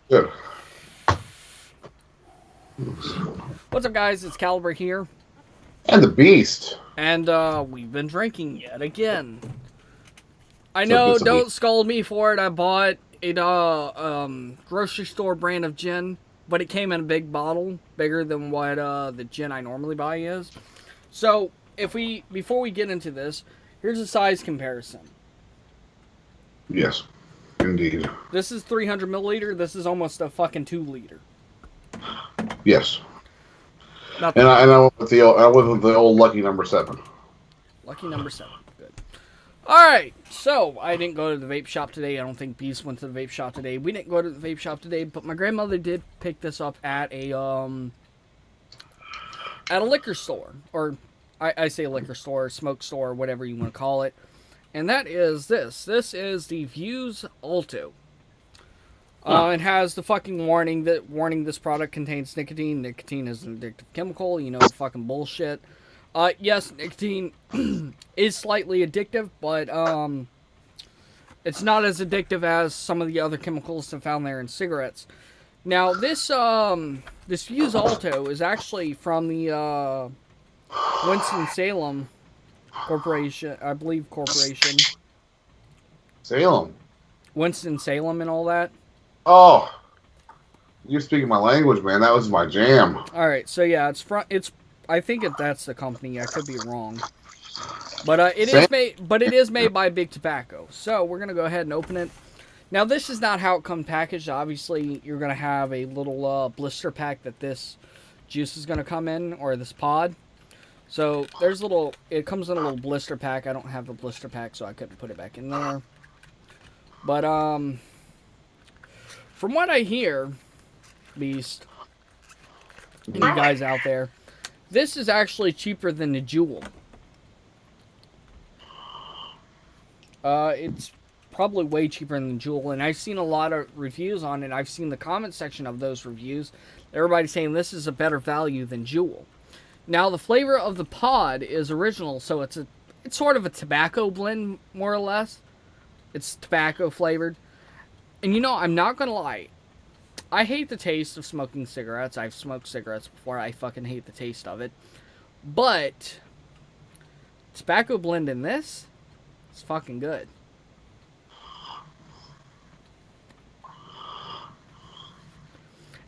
Good. What's up, guys? It's Caliber here, And the Beast. and we've been drinking yet again. I So know, it's a beast. don't scold me for it. I bought a grocery store brand of gin, but it came in a big bottle, bigger than what the gin I normally buy is. So, before we get into this, here's a size comparison. Yes, indeed. This is 300 milliliter. This is almost a fucking 2 liter. Yes. Not And I went with the old lucky number 7. lucky number 7. Good. Alright, so I didn't go to the vape shop today. I don't think Beast went to the vape shop today. We didn't go to the vape shop today, but my grandmother did pick this up at a liquor store. Or I say liquor store, smoke store, whatever you want to call it. And that is this. This is the Vuse Alto. It has the fucking warning this product contains nicotine. Nicotine is an addictive chemical, fucking bullshit. Yes, nicotine is slightly addictive, but it's not as addictive as some of the other chemicals found there in cigarettes. Now, this Vuse Alto is actually from the Winston-Salem Corporation, I believe corporation. Salem. Winston-Salem and all that. Oh, you're speaking my language, man. That was my jam. All right, so yeah, I think that's the company. I could be wrong, but it is made by Big Tobacco. So we're gonna go ahead and open it. Now this is not how it comes packaged. Obviously, you're gonna have a little blister pack that this juice is gonna come in, or this pod. So it comes in a little blister pack. I don't have the blister pack, so I couldn't put it back in there. But from what I hear, Beast, and you guys out there, this is actually cheaper than the Juul. It's probably way cheaper than the Juul, and I've seen a lot of reviews on it. I've seen the comment section of those reviews. Everybody's saying this is a better value than Juul. Now, the flavor of the pod is original, so it's sort of a tobacco blend, more or less. It's tobacco flavored. And I'm not gonna lie. I hate the taste of smoking cigarettes. I've smoked cigarettes before. I fucking hate the taste of it. But tobacco blend in this is fucking good.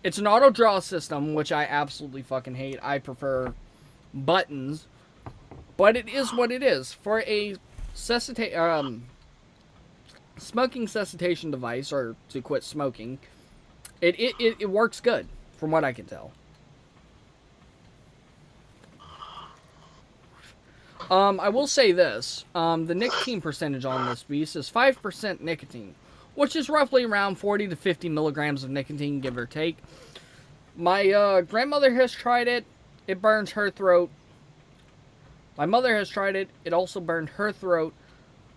It's an auto draw system, which I absolutely fucking hate. I prefer buttons. But it is what it is. For a smoking cessation device, or to quit smoking, it works good, from what I can tell. I will say this. The nicotine percentage on this beast is 5% nicotine, which is roughly around 40 to 50 milligrams of nicotine, give or take. My grandmother has tried it. It burns her throat. My mother has tried it. It also burned her throat.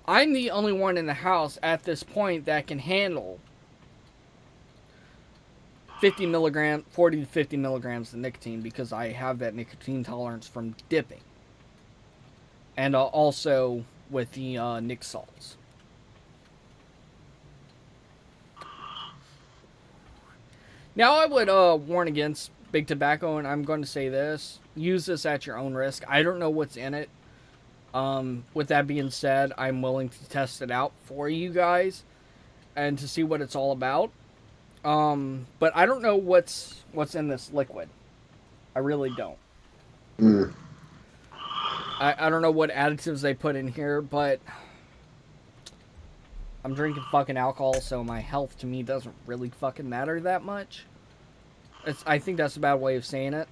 I'm the only one in the house at this point that can handle 40 to 50 milligrams of nicotine, because I have that nicotine tolerance from dipping. And also with the Nic salts. Now, I would warn against Big Tobacco, and I'm going to say this. Use this at your own risk. I don't know what's in it. With that being said, I'm willing to test it out for you guys and to see what it's all about. But I don't know what's in this liquid. I really don't. I don't know what additives they put in here, but I'm drinking fucking alcohol, so my health to me doesn't really fucking matter that much. I think that's a bad way of saying it.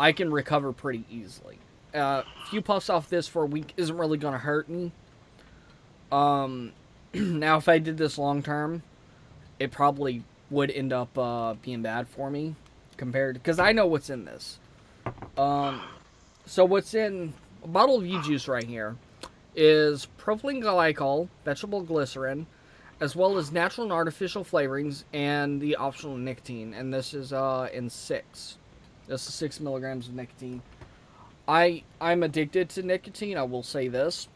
I can recover pretty easily. A few puffs off this for a week isn't really going to hurt me. Now, if I did this long term, it probably would end up being bad for me, because I know what's in this. So what's in a bottle of Vuse right here is propylene glycol, vegetable glycerin, as well as natural and artificial flavorings, and the optional nicotine. And this is in 6. This is 6 milligrams of nicotine. I'm addicted to nicotine, I will say this.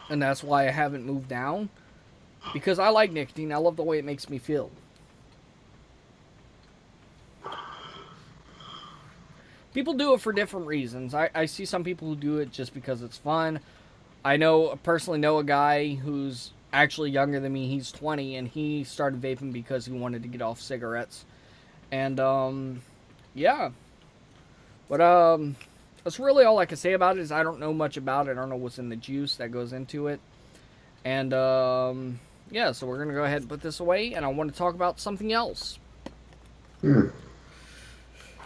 And that's why I haven't moved down. Because I like nicotine. I love the way it makes me feel. people do it for different reasons. I see some people who do it just because it's fun. Personally know a guy who's actually younger than me. He's 20, and he started vaping because he wanted to get off cigarettes. And, yeah. But, that's really all I can say about it is I don't know much about it. I don't know what's in the juice that goes into it. And, yeah, so we're going to go ahead and put this away, and I want to talk about something else.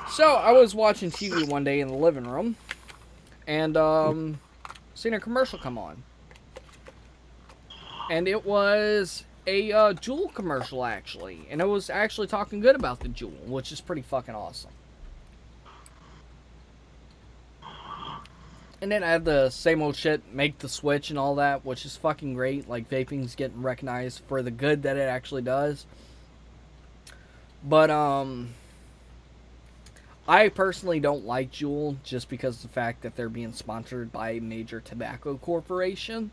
So, I was watching TV one day in the living room, and, seen a commercial come on. And it was a Juul commercial, actually. And it was actually talking good about the Juul, which is pretty fucking awesome. And then I had the same old shit, make the switch and all that, which is fucking great. Like, vaping's getting recognized for the good that it actually does. But, I personally don't like Juul just because of the fact that they're being sponsored by a major tobacco corporation.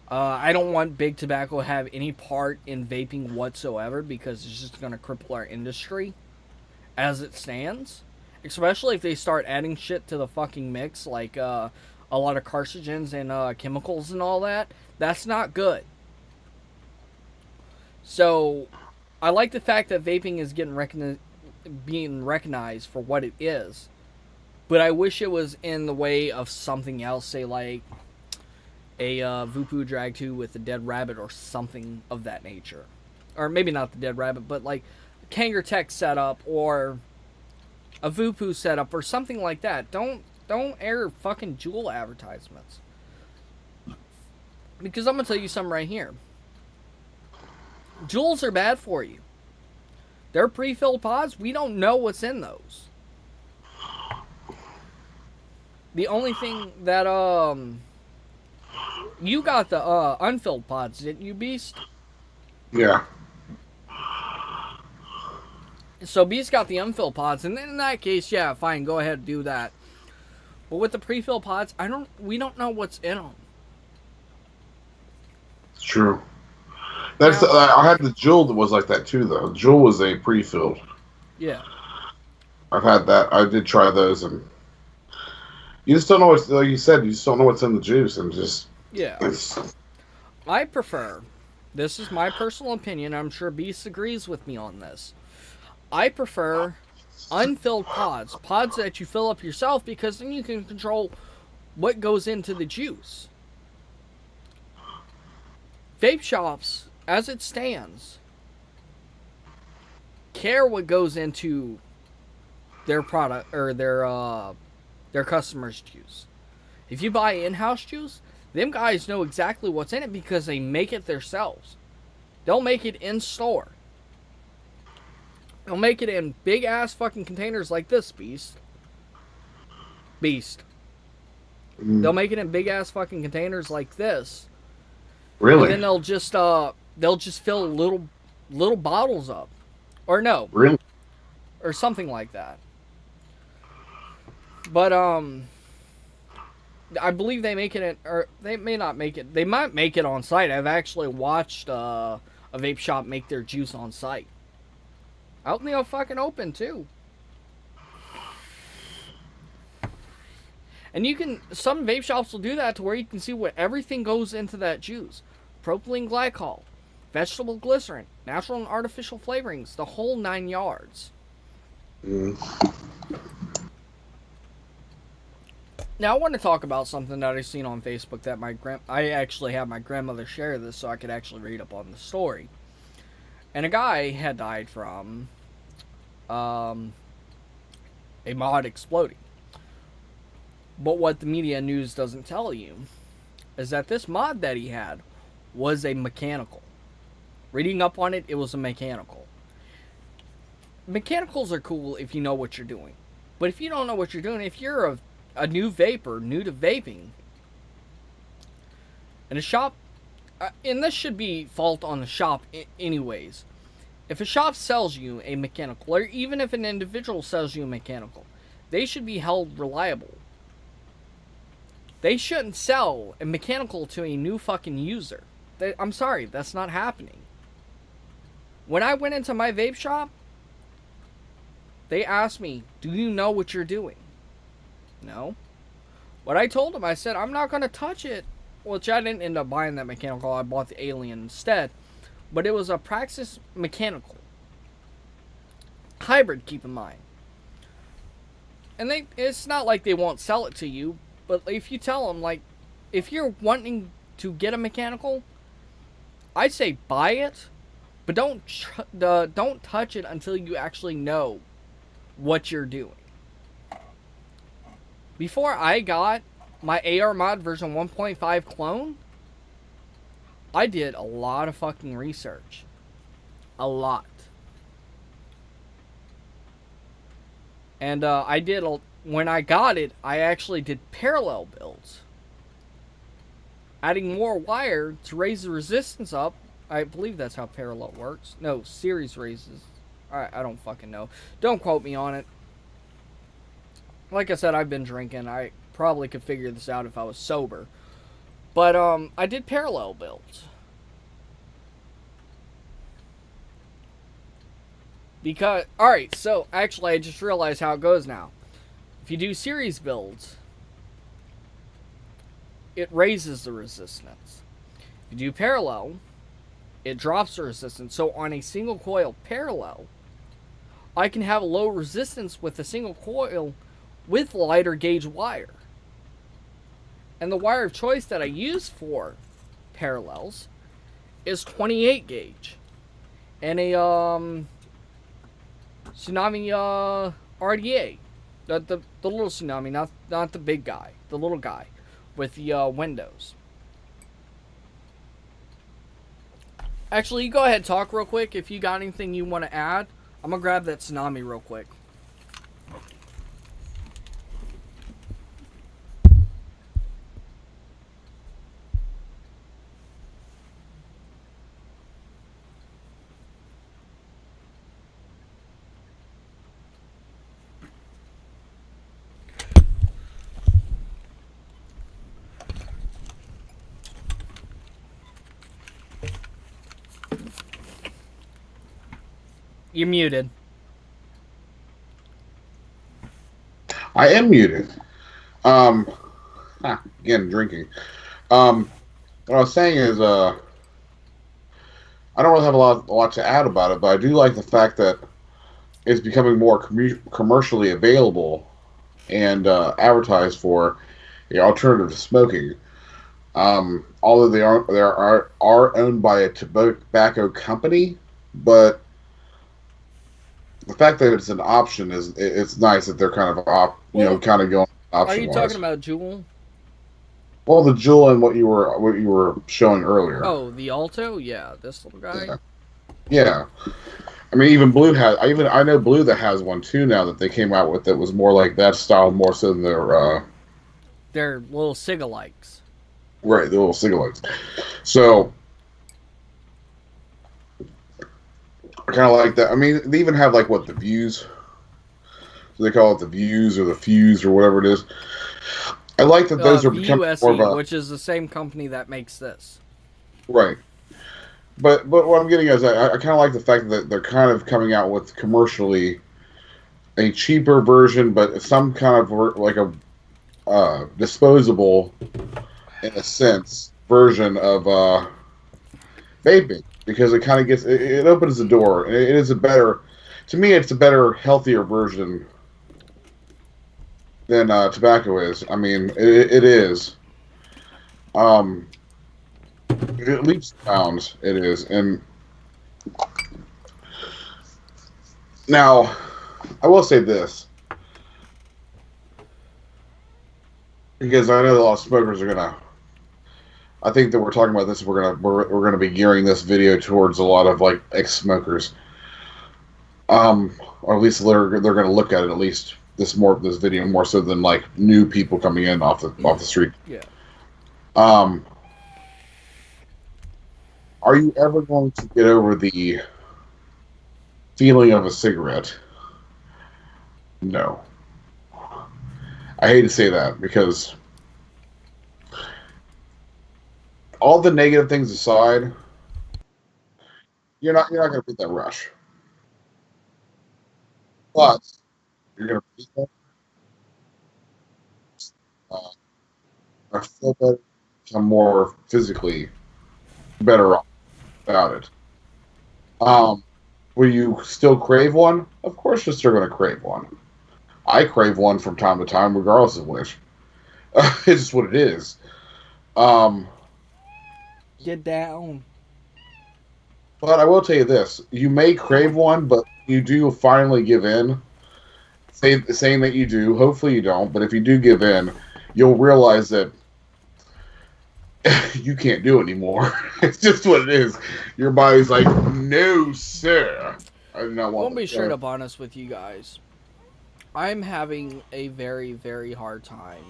I don't want Big Tobacco to have any part in vaping whatsoever because it's just going to cripple our industry as it stands. Especially if they start adding shit to the fucking mix, like a lot of carcinogens and chemicals and all that. That's not good. So, I like the fact that vaping is being recognized for what it is. But I wish it was in the way of something else, say like a Vupu Drag 2 with a dead rabbit or something of that nature. Or maybe not the dead rabbit, but like a Kanger Tech setup or a Vupu setup or something like that. Don't air fucking Juul advertisements. Because I'm going to tell you something right here. Juuls are bad for you. They're pre-filled pods. We don't know what's in those. The only thing that, you got the unfilled pods, didn't you, Beast? Yeah. So Beast got the unfilled pods, and then in that case, yeah, fine, go ahead and do that. But with the pre-filled pods, we don't know what's in them. It's true. I had the Juul that was like that too, though. Juul was a pre-filled. Yeah. I've had that. I did try those, and you just don't know what's, like you said, you just don't know what's in the juice, and just yeah. I prefer. This is my personal opinion. I'm sure Beast agrees with me on this. I prefer unfilled pods that you fill up yourself, because then you can control what goes into the juice. Vape shops, as it stands, care what goes into their product or their customers' juice. If you buy in-house juice, them guys know exactly what's in it because they make it themselves. They'll make it in store. They'll make it in big ass fucking containers like this, Beast. They'll make it in big ass fucking containers like this. Really? And then they'll just fill little bottles up. Or no. Really? Or something like that. But I believe they make it or they may not make it. They might make it on site. I've actually watched a vape shop make their juice on site. Out in the fucking open too. And some vape shops will do that to where you can see what everything goes into that juice. Propylene glycol, vegetable glycerin, natural and artificial flavorings, the whole 9 yards. Now I want to talk about something that I've seen on Facebook that I actually had my grandmother share this so I could actually read up on the story. And a guy had died from a mod exploding. But what the media news doesn't tell you is that this mod that he had was a mechanical. Reading up on it, it was a mechanical. Mechanicals are cool if you know what you're doing. But if you don't know what you're doing, if you're a new vapor, new to vaping, and a shop, and this should be fault on the shop anyways. If a shop sells you a mechanical, or even if an individual sells you a mechanical, they should be held reliable. They shouldn't sell a mechanical to a new fucking user. I'm sorry, that's not happening. When I went into my vape shop, They asked me, "Do you know what you're doing?" No. What I told them, I said, "I'm not gonna touch it." Which I didn't end up buying that mechanical. I bought the Alien instead. But it was a Praxis mechanical hybrid. Keep in mind. And it's not like they won't sell it to you, but if you tell them, like, if you're wanting to get a mechanical, I'd say buy it, but don't touch it until you actually know what you're doing. Before I got my AR mod version 1.5 clone, I did a lot of fucking research. A lot. And when I got it, I actually did parallel builds. Adding more wire to raise the resistance up. I believe that's how parallel works. No, series raises. I don't fucking know. Don't quote me on it. Like I said, I've been drinking. I probably could figure this out if I was sober. But I did parallel builds. Because, alright, so actually I just realized how it goes now. If you do series builds, it raises the resistance. If you do parallel, it drops the resistance. So on a single coil parallel, I can have a low resistance with a single coil with lighter gauge wire. And the wire of choice that I use for parallels is 28 gauge. And a Tsunami RDA. The little Tsunami, not the big guy. The little guy with the windows. Actually, you go ahead and talk real quick. If you got anything you want to add, I'm going to grab that Tsunami real quick. You're muted. I am muted. Again, drinking. What I was saying is, I don't really have a lot to add about it, but I do like the fact that it's becoming more commercially available and advertised for the alternative to smoking. Although they are owned by a tobacco company, but the fact that it's an option it's nice that they're kind of kind of going option. Are you talking about Juul? Well, the Juul and what you were showing earlier. Oh, the Alto, yeah, this little guy. Yeah. I mean, even Blue has. I know Blue that has one too now that they came out with that was more like that style, more so than their little Cigalikes. Right, the little Cigalikes. So I kind of like that. I mean, they even have like the Vuse. So they call it the Vuse or the Fuse or whatever it is. I like that those are becoming more of a, which is the same company that makes this. Right. But what I'm getting is I kind of like the fact that they're kind of coming out with commercially a cheaper version, but some kind of like a disposable, in a sense, version of vaping, because it kind of it opens the door, and it is to me, it's a better, healthier version than tobacco is. I mean, it is. It leaps and bounds. It is, and now I will say this, because I know a lot of smokers are gonna. I think that we're talking about this. We're gonna be gearing this video towards a lot of like ex-smokers, or at least they're gonna look at it at least this video more so than like new people coming in off the street. Yeah. Are you ever going to get over the feeling of a cigarette? No. I hate to say that, because all the negative things aside, you're not going to get that rush. but you're gonna breathe better, I feel better, I'm more physically better off about it. Um, will you still crave one? Of course, you're still gonna crave one. I crave one from time to time, regardless of which. It's just what it is. Um, Get down. but I will tell you this: you may crave one, but you do finally give in. Saying that you do. Hopefully, you don't. But if you do give in, you'll realize that you can't do it anymore. It's just what it is. Your body's like, no, sir. I do not I'm want gonna be this. straight up honest with you guys. I'm having a very, very hard time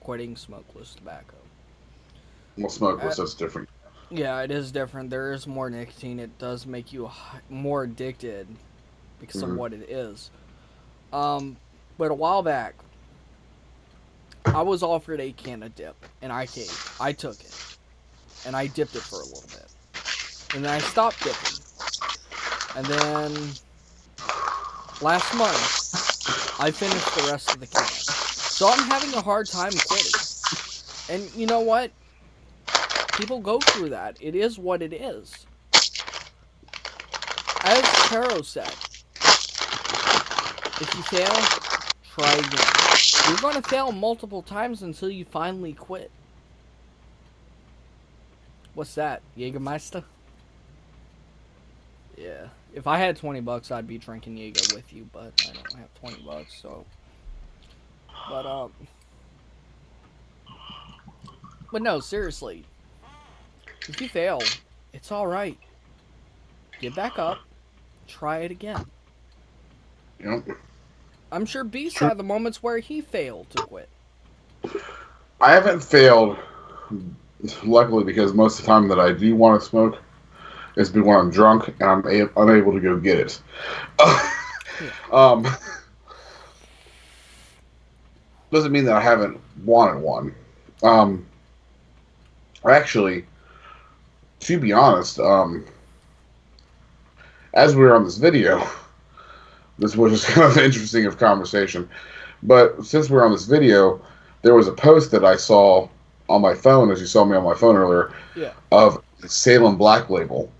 quitting smokeless tobacco. Well, smokeless, that's different. Yeah, it is different. There is more nicotine. It does make you more addicted because of what it is. But a while back, I was offered a can of dip, and I caved. I took it, and I dipped it for a little bit, and then I stopped dipping. And then last month, I finished the rest of the can. So I'm having a hard time quitting. And you know what? People go through that. It is what it is. As Taro said, if you fail, try again. You're going to fail multiple times until you finally quit. What's that? Jägermeister? Yeah. If I had $20, I'd be drinking Jaeger with you, but I don't have $20, so. But no, seriously. If you fail, it's alright. Get back up. Try it again. Yep. I'm sure Beast had the moments where he failed to quit. I haven't failed, luckily, because most of the time that I do want to smoke, it's been when I'm drunk and I'm unable to go get it. Doesn't mean that I haven't wanted one. Actually, to be honest, as we were on this video, this was just kind of interesting of conversation. But since we're on this video, there was a post that I saw on my phone, as you saw me on my phone earlier, of Salem Black Label.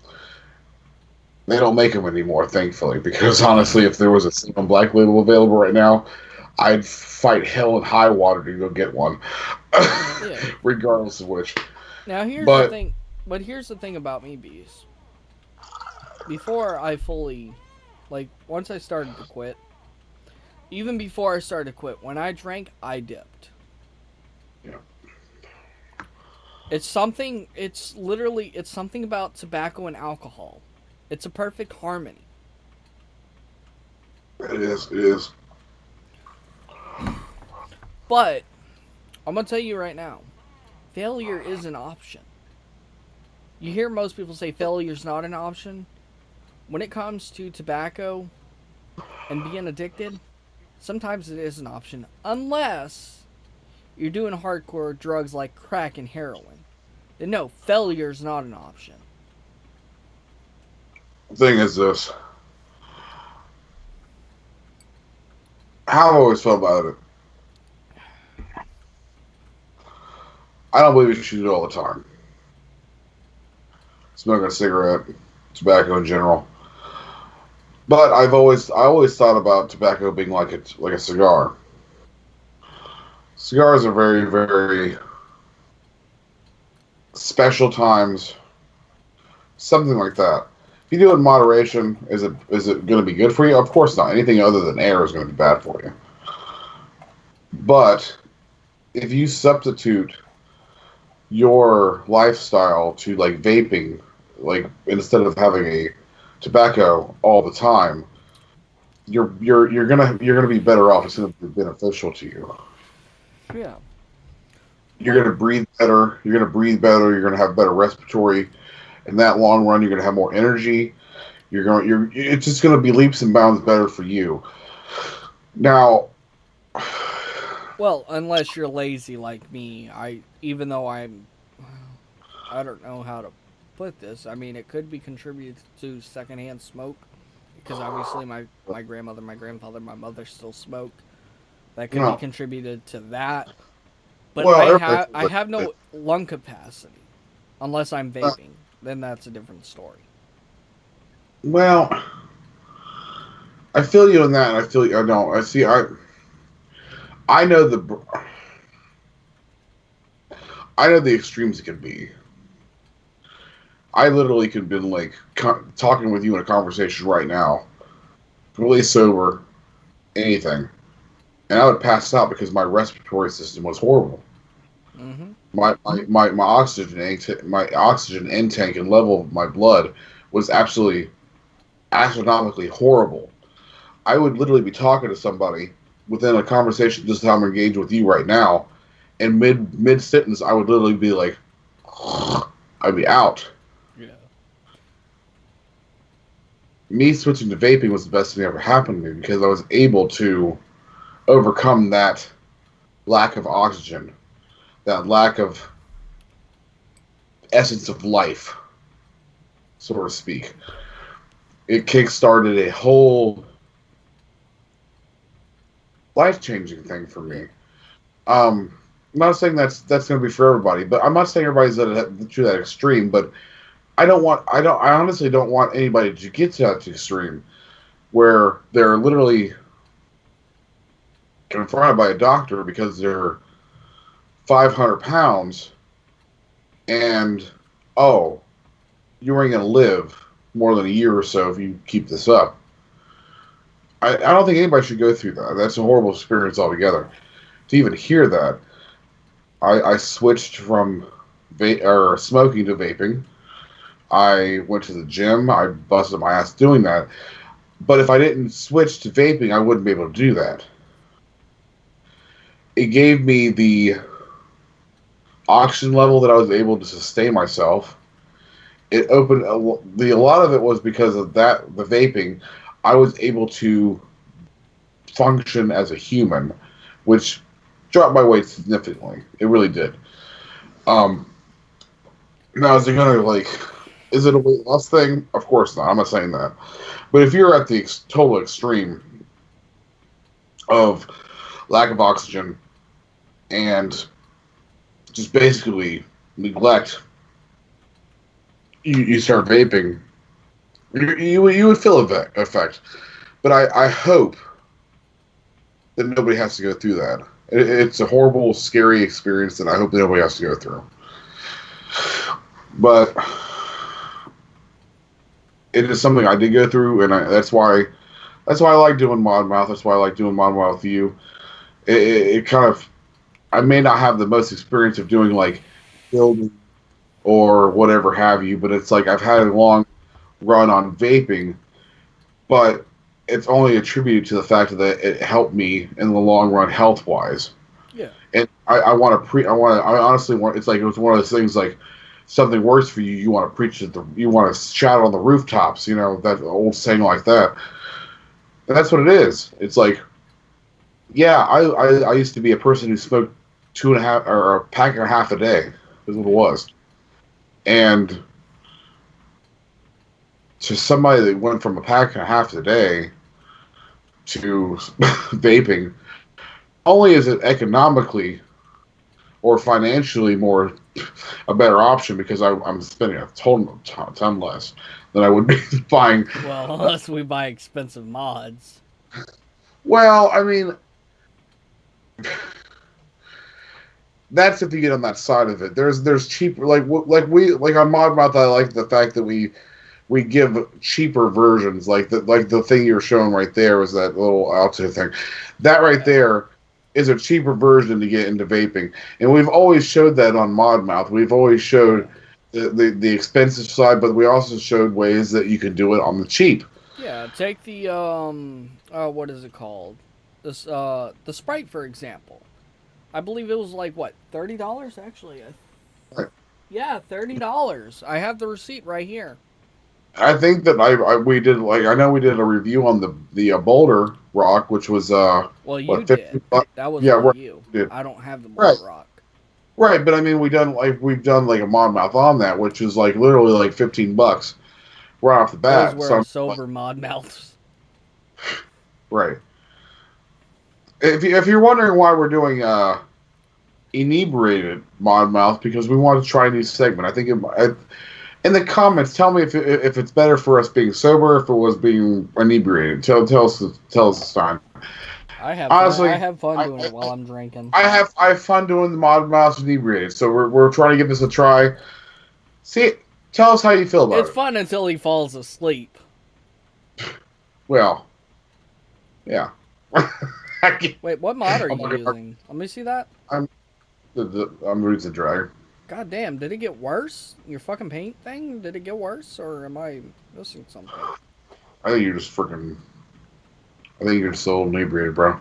They don't make them anymore, thankfully, because honestly, if there was a Salem Black Label available right now, I'd fight hell and high water to go get one, regardless of which. Now here's the thing. But here's the thing about me, Bees. Before I fully, once I started to quit, even before I started to quit, when I drank, I dipped. Yeah. It's something about tobacco and alcohol. It's a perfect harmony. It is. But, I'm going to tell you right now, failure is an option. You hear most people say failure's not an option. When it comes to tobacco and being addicted, sometimes it is an option. Unless you're doing hardcore drugs like crack and heroin. Then no, failure's not an option. The thing is this. How I've always felt about it. I don't believe you should do it all the time. Smoking a cigarette, tobacco in general. But I always thought about tobacco being like a cigar. Cigars are very, very special times, something like that. If you do it in moderation, is it going to be good for you? Of course not. Anything other than air is going to be bad for you. But if you substitute your lifestyle to like vaping, like instead of having a tobacco all the time, you're gonna be better off. It's gonna be beneficial to you. Yeah. You're gonna breathe better. You're gonna have better respiratory. In that long run, you're gonna have more energy. It's just gonna be leaps and bounds better for you. Now, well, unless you're lazy like me, I don't know how to put this. I mean, it could be contributed to secondhand smoke because obviously my grandmother, my grandfather, my mother still smoke. That could be No. contributed to that. But Well, everybody feels I like have it. no lung capacity unless I'm Uh, vaping. Then that's a different story. well, I feel you on that, and I feel you. I know. I see. I know I know the extremes it can be. I literally could have been like talking with you in a conversation right now, completely sober, anything, and I would pass out because my respiratory system was horrible. Mm-hmm. My oxygen intake and level of my blood was absolutely astronomically horrible. I would literally be talking to somebody within a conversation just how I'm engaged with you right now, and mid sentence I would literally be like, I'd be out. Yeah. Me switching to vaping was the best thing that ever happened to me because I was able to overcome that lack of oxygen, that lack of essence of life, so to speak. It kickstarted a whole life changing thing for Yeah. me. I'm not saying that's going to be for everybody, but I'm not saying everybody's to that extreme. But I honestly don't want anybody to get to that extreme where they're literally confronted by a doctor because they're 500 pounds and oh, you ain't going to live more than a year or so if you keep this up. I don't think anybody should go through that. That's a horrible experience altogether. To even hear that, I switched from or smoking to vaping. I went to the gym. I busted my ass doing that. But if I didn't switch to vaping, I wouldn't be able to do that. It gave me the oxygen level that I was able to sustain myself. It opened a lot of it was because of that the vaping. I was able to function as a human, which dropped my weight significantly. It really did. Um, Now is it gonna like? Is it a weight loss thing? Of course not. I'm not saying that. But if you're at the total extreme of lack of oxygen and just basically neglect, you start vaping, you would feel effect. But I hope that nobody has to go through that. It's a horrible, scary experience that I hope that nobody has to go through. But it is something I did go through, and that's why I like doing Mod Mouth. That's why I like doing Mod Mouth with you. It kind of I may not have the most experience of doing like building or whatever have you, but it's like I've had a long run on vaping, but it's only attributed to the fact that it helped me in the long run health wise. Yeah. And I honestly want it's like it was one of those things like something works for you, you want to preach it, you want to shout on the rooftops, that old saying like that. And that's what it is. It's like, yeah, I used to be a person who smoked two and a half or a pack and a half a day, is what it was. And to somebody that went from a pack and a half a day to vaping, only is it economically or financially more a better option because I'm spending a ton less than I would be buying. Well, unless we buy expensive mods. Well, I mean, that's if you get on that side of it. There's cheaper like on Modmouth. I like the fact that we give cheaper versions like the thing you're showing right there was that little Alto thing. That right there is a cheaper version to get into vaping, and we've always showed that on Modmouth. We've always showed the expensive side, but we also showed ways that you can do it on the cheap. Yeah, take the what is it called? This the Sprite for example. I believe it was like what, $30 actually. Right. Yeah, $30. I have the receipt right here. I think that we did I know we did a review on the Boulder Rock, which was Well, you what did. 50 That was yeah, on you. we did. I don't have the Right. Boulder Rock. Right, but I mean we've done like a Monmouth on that, which is like literally like $15. right off the Those bat. So were I'm like, sober mod mouths. right. If you're wondering why we're doing inebriated mod mouth, because we want to try a new segment. I think in the comments, tell me if it's better for us being sober, if it was being inebriated. Tell us it's time. I have fun. I Honestly, have fun I, doing it while I'm drinking. I have fun doing the mod mouth inebriated. So we're trying to give this a try. See, tell us how you feel about It's it. fun until he falls asleep. Well, yeah. Wait, what mod are I'm, you using? Let me see that. I'm Roots the Dragon. God damn, did it get worse? Your fucking paint thing? Did it get worse? Or am I missing something? I think you're just freaking. I think you're so inebriated, bro.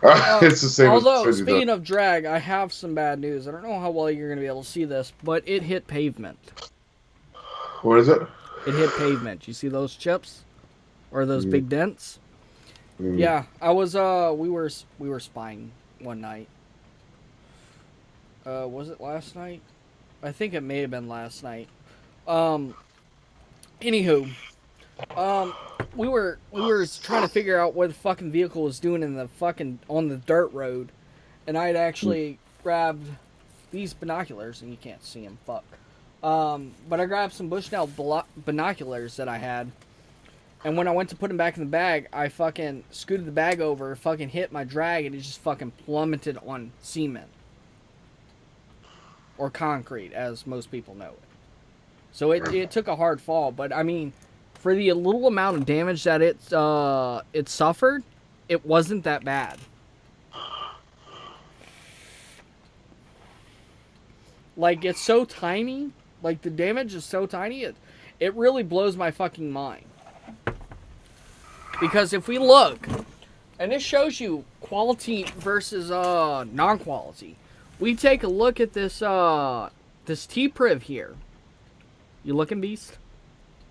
It's the same Although, as speaking of drag, I have some bad news. I don't know how well you're going to be able to see this, but it hit pavement. What is it? It hit pavement. You see those chips? Or those big dents? Yeah, I was, we were spying one night. Was it last night? I think it may have been last night. Anywho, we were trying to figure out what the fucking vehicle was doing in the fucking on the dirt road, and I had actually grabbed these binoculars, and you can't see them, fuck. But I grabbed some Bushnell binoculars that I had, and when I went to put them back in the bag, I fucking scooted the bag over, fucking hit my drag, and it just fucking plummeted on cement. Or concrete, as most people know it. So it took a hard fall, but I mean, for the little amount of damage that it suffered, it wasn't that bad. Like, it's so tiny, like the damage is so tiny, it really blows my fucking mind. Because if we look, and this shows you quality versus non-quality. We take a look at this this T-Priv here. You looking, Beast?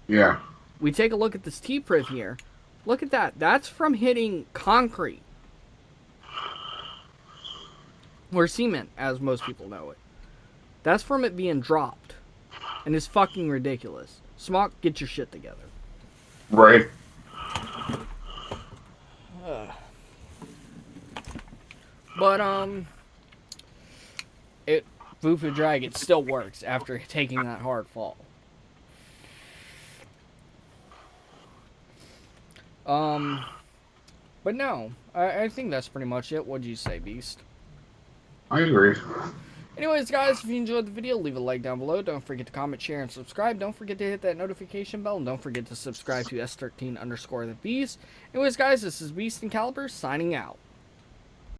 Yeah. We take a look at this T-Priv here. Look at that. That's from hitting concrete. Or cement, as most people know it. That's from it being dropped. And it's fucking ridiculous. Smock, get your shit together. Right. But, Vuse Drag, it still works after taking that hard fall. But no, I think that's pretty much it. What'd you say, Beast? I agree. Anyways, guys, if you enjoyed the video, leave a like down below. Don't forget to comment, share, and subscribe. Don't forget to hit that notification bell. And don't forget to subscribe to S13_the Beast. Anyways, guys, this is Beast and Caliber signing out.